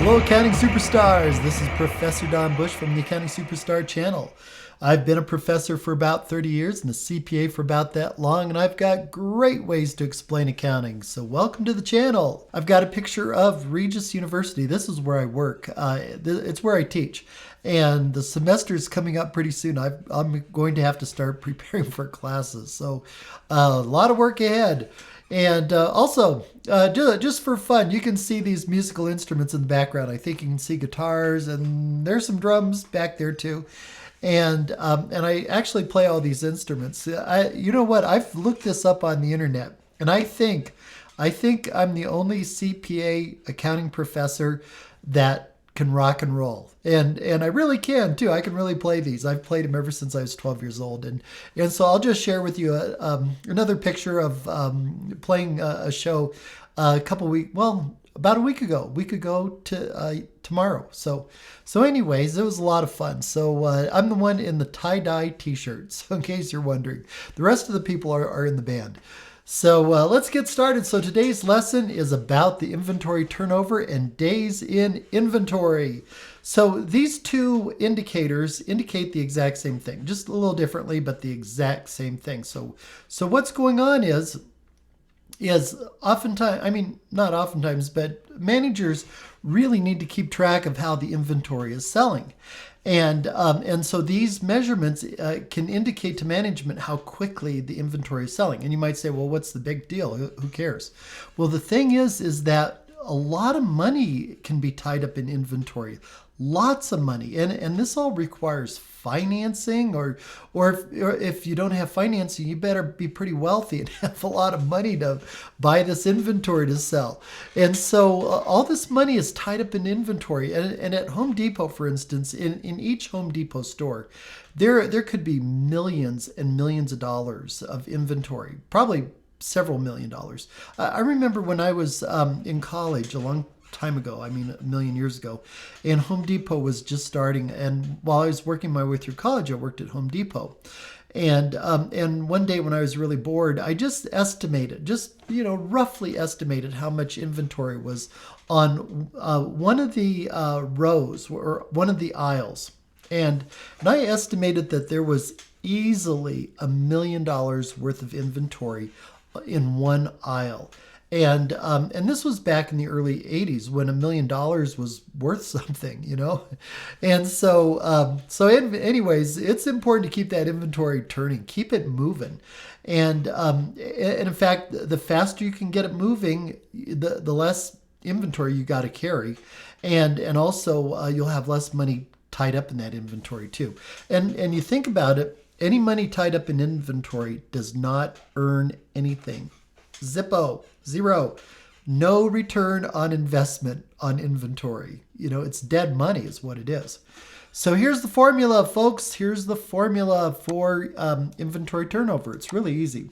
Hello, Accounting Superstars. This is Professor Don Bush from the Accounting Superstar channel. I've been a professor for about 30 years and a CPA for about that long, and I've got great ways to explain accounting. So welcome to the channel. I've got a picture of Regis University. This is where I work. It's where I teach. And the semester is coming up pretty soon. I'm going to have to start preparing for classes. So a lot of work ahead. And also, just for fun, you can see these musical instruments in the background. I think you can see guitars, and there's some drums back there too. And I actually play all these instruments. You know what? I've looked this up on the internet, and I think I'm the only CPA accounting professor that can rock and roll, and I really can too. I can really play these. I've played them ever since I was 12 years old, and so I'll just share with you another picture of playing a show about a week ago to tomorrow. So anyways, it was a lot of fun. So I'm the one in the tie-dye t-shirts, in case you're wondering. The rest of the people are in the band. So let's get started. So today's lesson is about the inventory turnover and days in inventory. So these two indicators indicate the exact same thing, just a little differently, but the exact same thing. So what's going on is oftentimes, I mean, not oftentimes, but managers really need to keep track of how the inventory is selling. And so these measurements can indicate to management how quickly the inventory is selling. And you might say, well, what's the big deal? Who cares? Well, the thing is that a lot of money can be tied up in inventory. Lots of money. And this all requires financing, or if you don't have financing, you better be pretty wealthy and have a lot of money to buy this inventory to sell. And so all this money is tied up in inventory. And at Home Depot, for instance, in each Home Depot store, there could be millions and millions of dollars of inventory, probably several $1,000,000. I remember when I was in college a long time ago, I mean a million years ago, and Home Depot was just starting. And while I was working my way through college, I worked at Home Depot. And one day when I was really bored, I just roughly estimated how much inventory was on one of the rows or one of the aisles. And I estimated that there was easily $1,000,000 worth of inventory in one aisle. And this was back in the early 80s when $1,000,000 was worth something, you know? And anyways, it's important to keep that inventory turning, keep it moving. And in fact, the faster you can get it moving, the less inventory you got to carry. And also you'll have less money tied up in that inventory too. And you think about it, any money tied up in inventory does not earn anything. Zippo, zero. No return on investment on inventory. You know, it's dead money is what it is. So here's the formula, folks. Here's the formula for inventory turnover. It's really easy.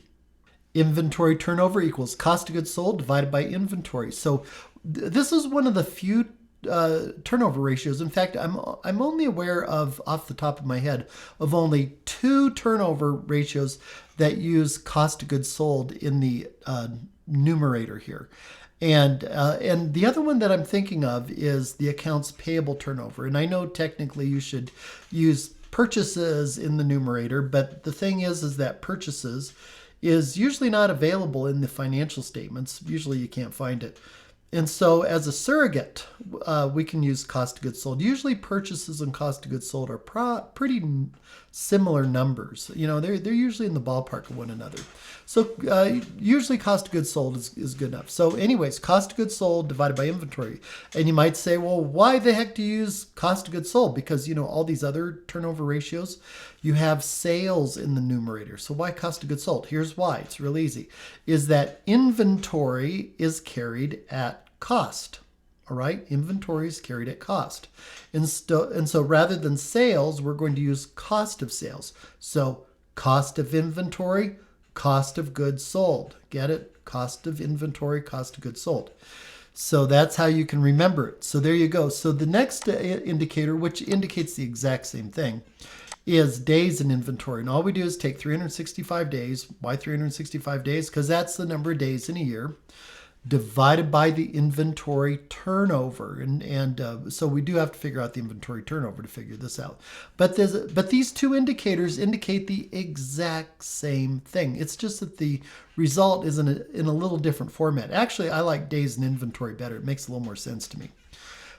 Inventory turnover equals cost of goods sold divided by inventory. So this is one of the few turnover ratios. In fact, I'm only aware of, off the top of my head, of only two turnover ratios that use cost of goods sold in the numerator here. And the other one that I'm thinking of is the accounts payable turnover. And I know technically you should use purchases in the numerator, but the thing is that purchases is usually not available in the financial statements. Usually you can't find it. And so as a surrogate, we can use cost of goods sold. Usually purchases and cost of goods sold are pretty similar numbers. You know, they're usually in the ballpark of one another. So usually cost of goods sold is good enough. So anyways, cost of goods sold divided by inventory. And you might say, well, why the heck do you use cost of goods sold? Because, you know, all these other turnover ratios, you have sales in the numerator. So why cost of goods sold? Here's why. It's real easy. Is that inventory is carried at cost. All right, inventory is carried at cost. And so rather than sales, we're going to use cost of sales. So cost of inventory, cost of goods sold. Get it? Cost of inventory, cost of goods sold. So that's how you can remember it. So there you go. So the next indicator, which indicates the exact same thing, is days in inventory. And all we do is take 365 days. Why 365 days? Because that's the number of days in a year. divided by the inventory turnover. And so we do have to figure out the inventory turnover to figure this out. But these two indicators indicate the exact same thing. It's just that the result is in a little different format. Actually, I like days in inventory better. It makes a little more sense to me.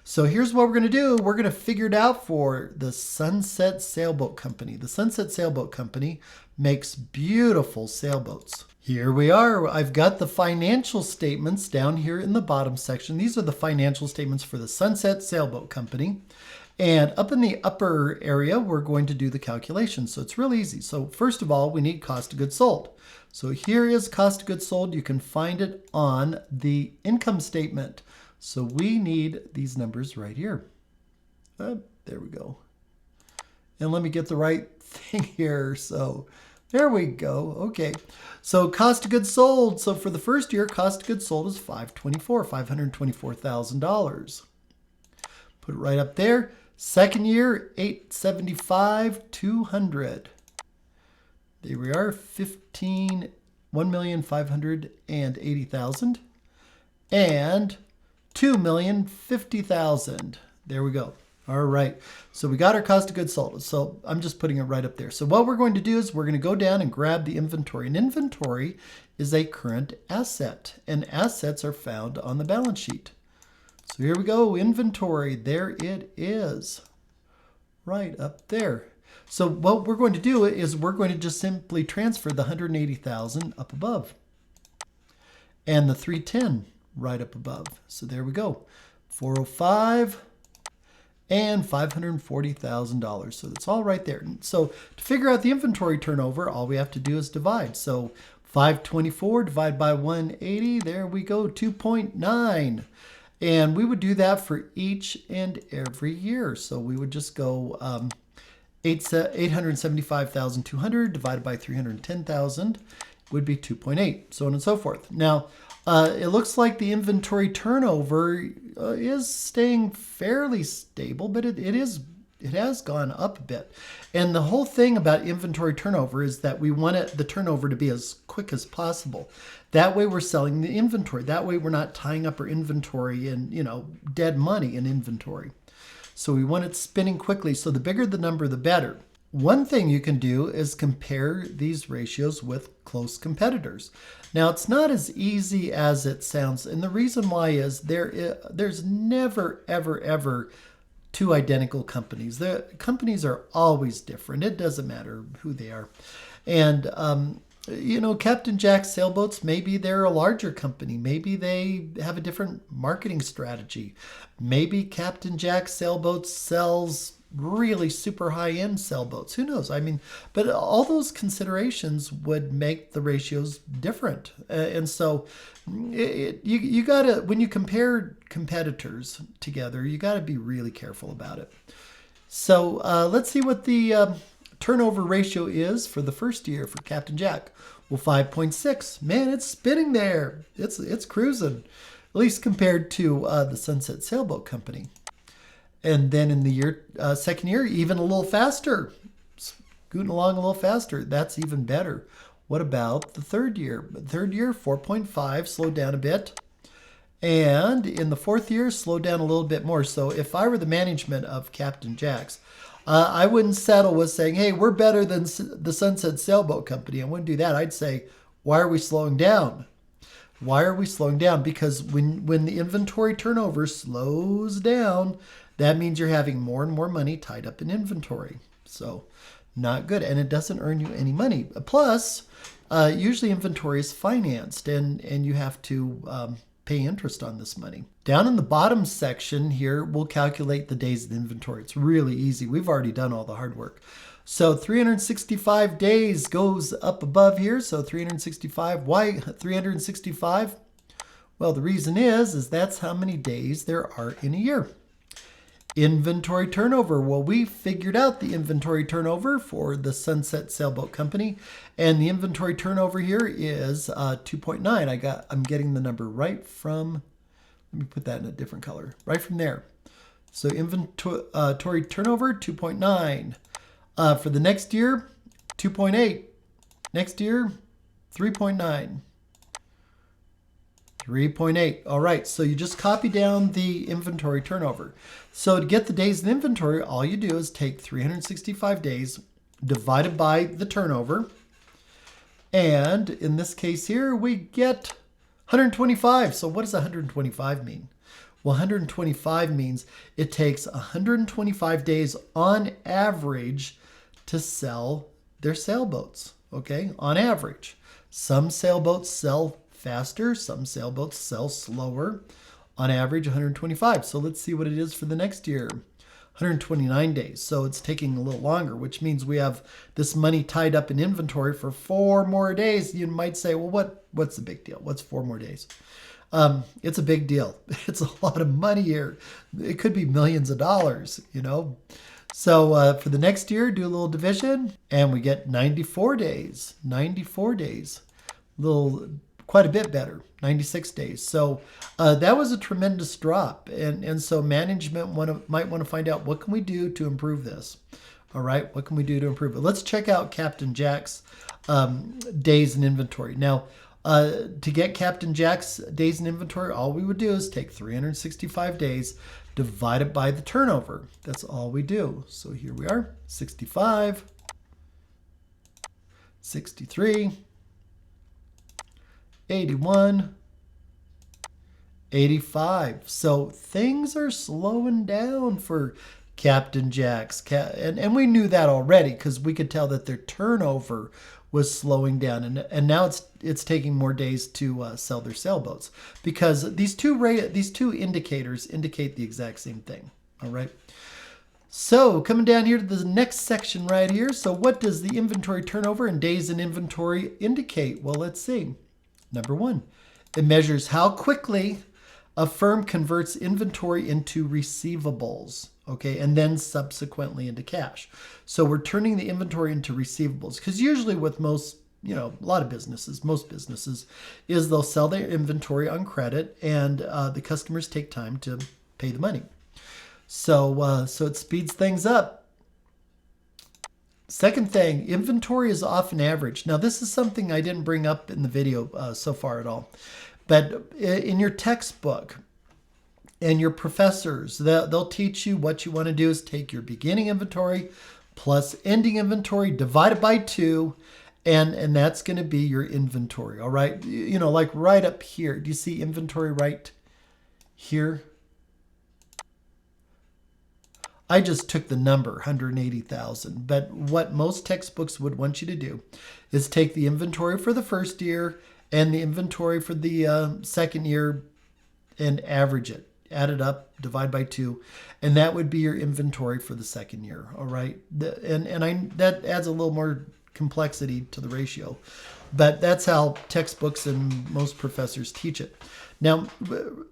So here's what we're going to do. We're going to figure it out for the Sunset Sailboat Company. The Sunset Sailboat Company makes beautiful sailboats. Here we are. I've got the financial statements down here in the bottom section. These are the financial statements for the Sunset Sailboat Company. And up in the upper area, we're going to do the calculations. So it's real easy. So first of all, we need cost of goods sold. So here is cost of goods sold. You can find it on the income statement. So we need these numbers right here. There we go. And let me get the right thing here. So there we go. Okay. So cost of goods sold. So for the first year, cost of goods sold is $524,000. Put it right up there. Second year, $875,200. There we are. $1,580,000 and $2,050,000. There we go. All right. So we got our cost of goods sold. So I'm just putting it right up there. So what we're going to do is we're going to go down and grab the inventory. And inventory is a current asset. And assets are found on the balance sheet. So here we go. Inventory. There it is. Right up there. So what we're going to do is we're going to just simply transfer the $180,000 up above. And the $310 right up above. So there we go. $405,000 and $540,000. So that's all right there. So to figure out the inventory turnover, all we have to do is divide. So 524 divided by 180, there we go, 2.9. And we would do that for each and every year. So we would just go 875,200 divided by 310,000 would be 2.8, so on and so forth. Now, it looks like the inventory turnover is staying fairly stable, but it has gone up a bit. And the whole thing about inventory turnover is that we want the turnover to be as quick as possible. That way we're selling the inventory. That way we're not tying up our inventory in, dead money in inventory. So we want it spinning quickly. So the bigger the number, the better. One thing you can do is compare these ratios with close competitors. Now, it's not as easy as it sounds. And the reason why is there's never, ever, ever two identical companies. The companies are always different. It doesn't matter who they are. And, Captain Jack Sailboats, maybe they're a larger company. Maybe they have a different marketing strategy. Maybe Captain Jack Sailboats sells really super high-end sailboats. Who knows? But all those considerations would make the ratios different. And so you got to, when you compare competitors together, you got to be really careful about it. So let's see what the turnover ratio is for the first year for Captain Jack. Well, 5.6. Man, it's spinning there. It's cruising, at least compared to the Sunset Sailboat Company. And then in the second year, even a little faster, scooting along a little faster. That's even better. What about the third year? Third year, 4.5, slowed down a bit. And in the fourth year, slowed down a little bit more. So if I were the management of Captain Jack's, I wouldn't settle with saying, hey, we're better than the Sunset Sailboat Company. I wouldn't do that. I'd say, why are we slowing down? Why are we slowing down? Because when the inventory turnover slows down, that means you're having more and more money tied up in inventory. So not good. And it doesn't earn you any money. Plus, usually inventory is financed and you have to pay interest on this money. Down in the bottom section here, we'll calculate the days of inventory. It's really easy. We've already done all the hard work. So 365 days goes up above here. So 365. Why 365? Well, the reason is that's how many days there are in a year. Inventory turnover. Well, we figured out the inventory turnover for the Sunset Sailboat Company, and the inventory turnover here is 2.9. I'm getting the number right from, let me put that in a different color, right from there. So inventory turnover, 2.9. For the next year, 2.8. Next year, 3.9. 3.8. All right, so you just copy down the inventory turnover. So to get the days in inventory, all you do is take 365 days divided by the turnover. And in this case here, we get 125. So what does 125 mean? Well, 125 means it takes 125 days on average to sell their sailboats, okay? On average. Some sailboats sell faster, some sailboats sell slower. On average, 125. So let's see what it is for the next year. 129 days. So it's taking a little longer, which means we have this money tied up in inventory for 4 more days. You might say, well, what's the big deal? What's 4 more days? It's a big deal. It's a lot of money here. It could be millions of dollars, you know. So for the next year, do a little division, and we get 94 days. 94 days. Quite a bit better. 96 days. So that was a tremendous drop. And so management might want to find out, what can we do to improve this? All right, what can we do to improve it? Let's check out Captain Jack's days in inventory. Now, to get Captain Jack's days in inventory, all we would do is take 365 days, divide it by the turnover. That's all we do. So here we are, 65, 63, 81, 85. So things are slowing down for Captain Jack's. And we knew that already because we could tell that their turnover was slowing down. And now it's taking more days to sell their sailboats, because these two indicators indicate the exact same thing. All right. So coming down here to the next section right here. So what does the inventory turnover and days in inventory indicate? Well, let's see. Number 1, it measures how quickly a firm converts inventory into receivables, okay, and then subsequently into cash. So we're turning the inventory into receivables, because usually with most, a lot of businesses, most businesses, is they'll sell their inventory on credit, and the customers take time to pay the money. So it speeds things up. Second thing, inventory is often average. Now, this is something I didn't bring up in the video so far at all. But in your textbook and your professors, they'll teach you what you want to do is take your beginning inventory plus ending inventory, divide it by 2, and that's going to be your inventory, all right? Like right up here. Do you see inventory right here? I just took the number, 180,000. But what most textbooks would want you to do is take the inventory for the first year and the inventory for the second year and average it. Add it up, divide by 2, and that would be your inventory for the second year. All right, that adds a little more complexity to the ratio, but that's how textbooks and most professors teach it. Now,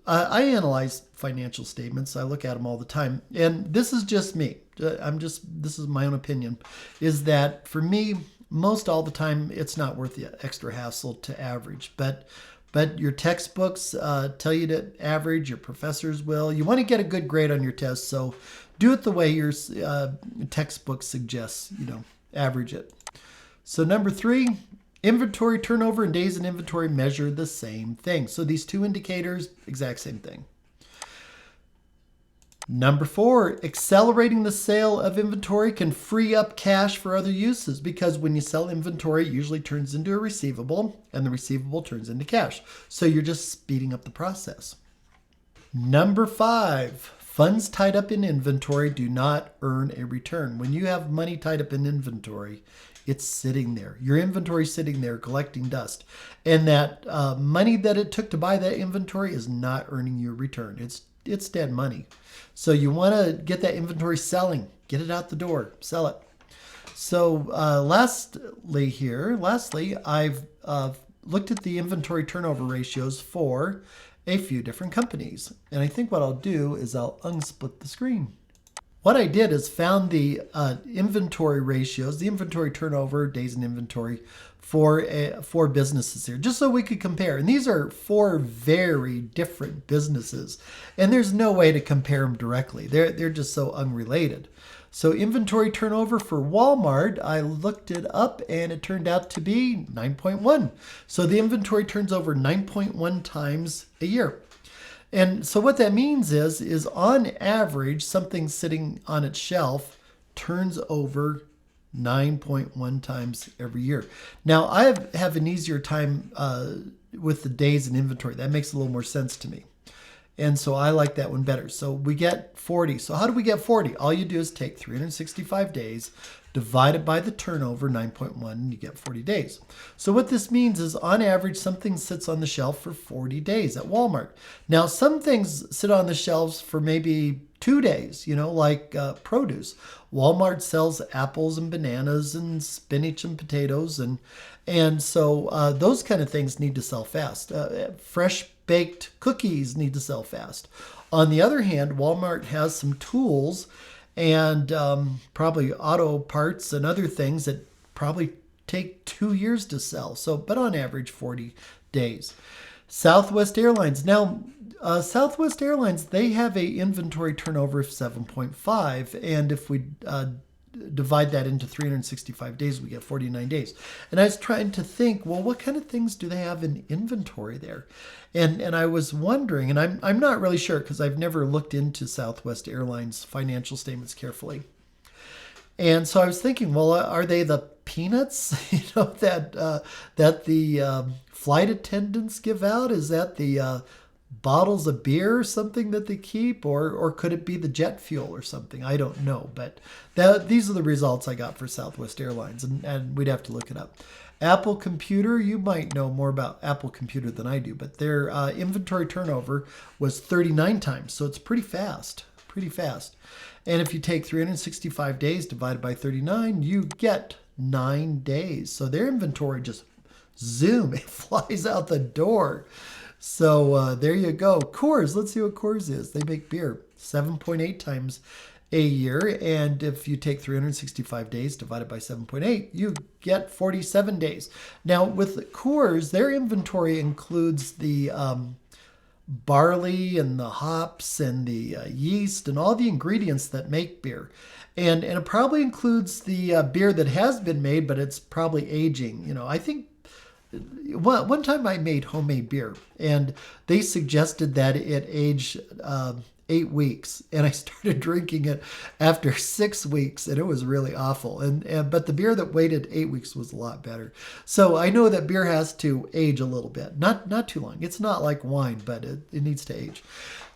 I analyze financial statements. I look at them all the time, and this is just me. This is my own opinion, is that for me, most all the time, it's not worth the extra hassle to average, but your textbooks tell you to average, your professors will. You want to get a good grade on your test, so do it the way your textbook suggests, average it. So number 3, inventory turnover and days in inventory measure the same thing. So these two indicators, exact same thing. Number 4, accelerating the sale of inventory can free up cash for other uses, because when you sell inventory, it usually turns into a receivable, and the receivable turns into cash. So you're just speeding up the process. Number 5, funds tied up in inventory do not earn a return. When you have money tied up in inventory, it's sitting there. Your inventory is sitting there collecting dust. And that money that it took to buy that inventory is not earning you a return. It's dead money. So you want to get that inventory selling. Get it out the door. Sell it. So lastly, I've looked at the inventory turnover ratios for a few different companies. And I think what I'll do is I'll unsplit the screen. What I did is found the inventory ratios, the inventory turnover, days in inventory for businesses here, just so we could compare. And these are 4 very different businesses, and there's no way to compare them directly. They're just so unrelated. So inventory turnover for Walmart, I looked it up and it turned out to be 9.1. So the inventory turns over 9.1 times a year. And so what that means is on average, something sitting on its shelf turns over 9.1 times every year. Now, I have an easier time with the days in inventory. That makes a little more sense to me. And so I like that one better. So we get 40. So how do we get 40? All you do is take 365 days, divide it by the turnover, 9.1, and you get 40 days. So what this means is on average, something sits on the shelf for 40 days at Walmart. Now, some things sit on the shelves for maybe 2 days, like produce. Walmart sells apples and bananas and spinach and potatoes. And so those kind of things need to sell fast. Fresh baked cookies need to sell fast. On the other hand, Walmart has some tools and probably auto parts and other things that probably take 2 years to sell. So, but on average, 40 days. Southwest Airlines. Now, Southwest Airlines, they have a inventory turnover of 7.5. And if we divide that into 365 days, we get 49 days. And I was trying to think, well, what kind of things do they have in inventory there? And I was wondering, and I'm not really sure because I've never looked into Southwest Airlines financial statements carefully. And so I was thinking, well, are they the peanuts, that the flight attendants give out? Is that the bottles of beer or something that they keep, or could it be the jet fuel or something? I don't know, but these are the results I got for Southwest Airlines, and we'd have to look it up. Apple Computer, you might know more about Apple Computer than I do, but their inventory turnover was 39 times, so it's pretty fast. And if you take 365 days divided by 39, you get 9 days. So their inventory just zoom, it flies out the door. So there you go. Coors, let's see what Coors is. They make beer 7.8 times a year. And if you take 365 days divided by 7.8, you get 47 days. Now with Coors, their inventory includes the barley and the hops and the yeast and all the ingredients that make beer. And it probably includes the beer that has been made, but it's probably aging. I think one time I made homemade beer and they suggested that it age 8 weeks, and I started drinking it after 6 weeks, and it was really awful. But the beer that waited 8 weeks was a lot better. So I know that beer has to age a little bit, not too long. It's not like wine, but it needs to age.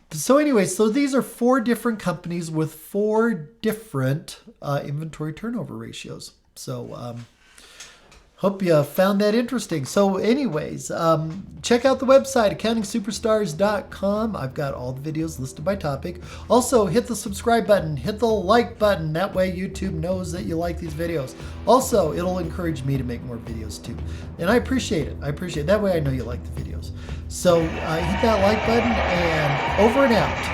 So anyway, so these are 4 different companies with 4 different inventory turnover ratios. So hope you found that interesting. So anyways, check out the website, accountingsuperstars.com. I've got all the videos listed by topic. Also, hit the subscribe button, hit the like button. That way YouTube knows that you like these videos. Also, it'll encourage me to make more videos too. And I appreciate it. That way I know you like the videos. So hit that like button, and over and out.